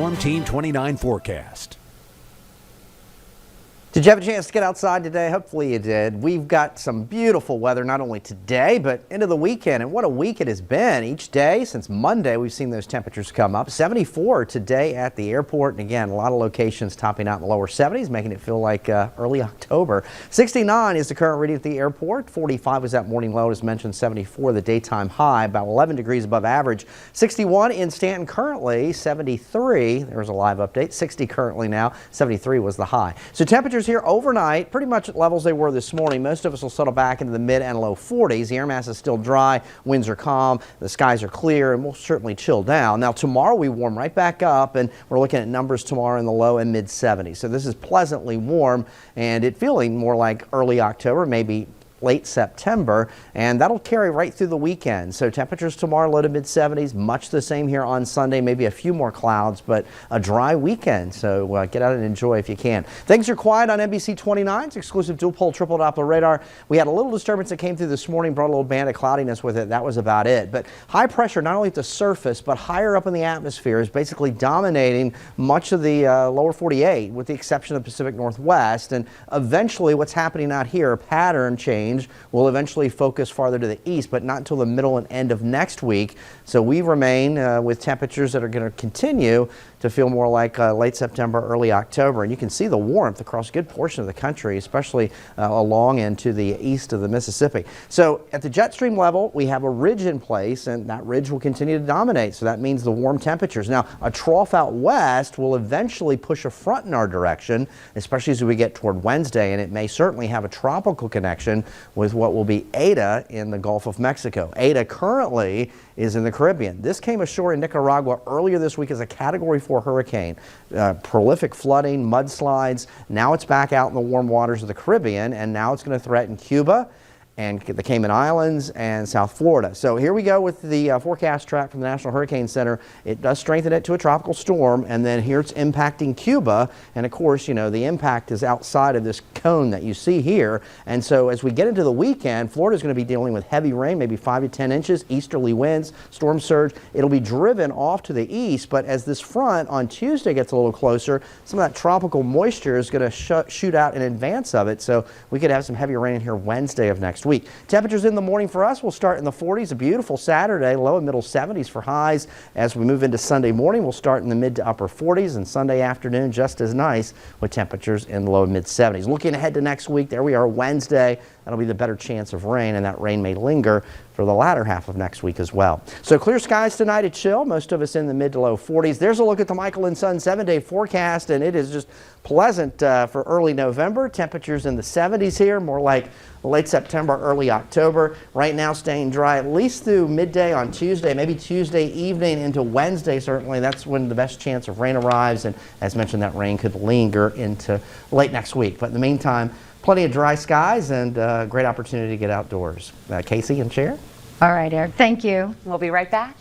NBC29 forecast. Did you have a chance to get outside today? Hopefully you did. We've got some beautiful weather not only today but into the weekend, and what a week it has been. Each day since Monday we've seen those temperatures come up. 74 today at the airport, and again a lot of locations topping out in the lower 70s, making it feel like early October. 69 is the current reading at the airport. 45 was that morning low, as mentioned. 74 the daytime high, about 11 degrees above average. 61 in Stanton currently. 73, there's a live update. 60 currently now. 73 was the high. So temperatures here overnight, pretty much at levels they were this morning. Most of us will settle back into the mid and low 40s. The air mass is still dry, winds are calm, the skies are clear, and we'll certainly chill down. Now tomorrow we warm right back up, and we're looking at numbers tomorrow in the low and mid 70s. So this is pleasantly warm, and it feeling more like early October, maybe late September, and that'll carry right through the weekend. So temperatures tomorrow low to mid 70s, much the same here on Sunday, maybe a few more clouds, but a dry weekend. So get out and enjoy if you can. Things are quiet on NBC29's exclusive dual pole triple Doppler radar. We had a little disturbance that came through this morning, brought a little band of cloudiness with it. That was about it. But high pressure, not only at the surface, but higher up in the atmosphere, is basically dominating much of the lower 48, with the exception of the Pacific Northwest. And eventually what's happening out here, a pattern change, will eventually focus farther to the east, but not until the middle and end of next week. So we remain with temperatures that are going to continue to feel more like late September, early October. And you can see the warmth across a good portion of the country, especially along and to the east of the Mississippi. So at the jet stream level, we have a ridge in place, and that ridge will continue to dominate. So that means the warm temperatures. Now, a trough out west will eventually push a front in our direction, especially as we get toward Wednesday, and it may certainly have a tropical connection with what will be Eta in the Gulf of Mexico. Eta currently is in the Caribbean. This came ashore in Nicaragua earlier this week as a Category 4 hurricane. Prolific flooding, mudslides. Now it's back out in the warm waters of the Caribbean, and now it's going to threaten Cuba and the Cayman Islands and South Florida. So here we go with the forecast track from the National Hurricane Center. It does strengthen it to a tropical storm, and then here it's impacting Cuba. And of course, you know, the impact is outside of this cone that you see here. And so as we get into the weekend, Florida is going to be dealing with heavy rain, maybe 5 to 10 inches, easterly winds, storm surge. It'll be driven off to the east, but as this front on Tuesday gets a little closer, some of that tropical moisture is going to shoot out in advance of it. So we could have some heavy rain here Wednesday of next week. Temperatures in the morning for us will start in the 40s. A beautiful Saturday, low and middle 70s for highs. As we move into Sunday morning, we'll start in the mid to upper 40s, and Sunday afternoon just as nice with temperatures in the low and mid 70s. Looking ahead to next week, there we are Wednesday. That'll be the better chance of rain, and that rain may linger for the latter half of next week as well. So clear skies tonight at chill, most of us in the mid to low 40s. There's a look at the Michael and Son 7-day forecast, and it is just pleasant for early November. Temperatures in the 70s here, more like late September, early October. Right now staying dry at least through midday on Tuesday, maybe Tuesday evening into Wednesday. Certainly that's when the best chance of rain arrives, and as mentioned, that rain could linger into late next week. But in the meantime, plenty of dry skies and great opportunity to get outdoors. Casey and Cher? All right, Eric. Thank you. We'll be right back.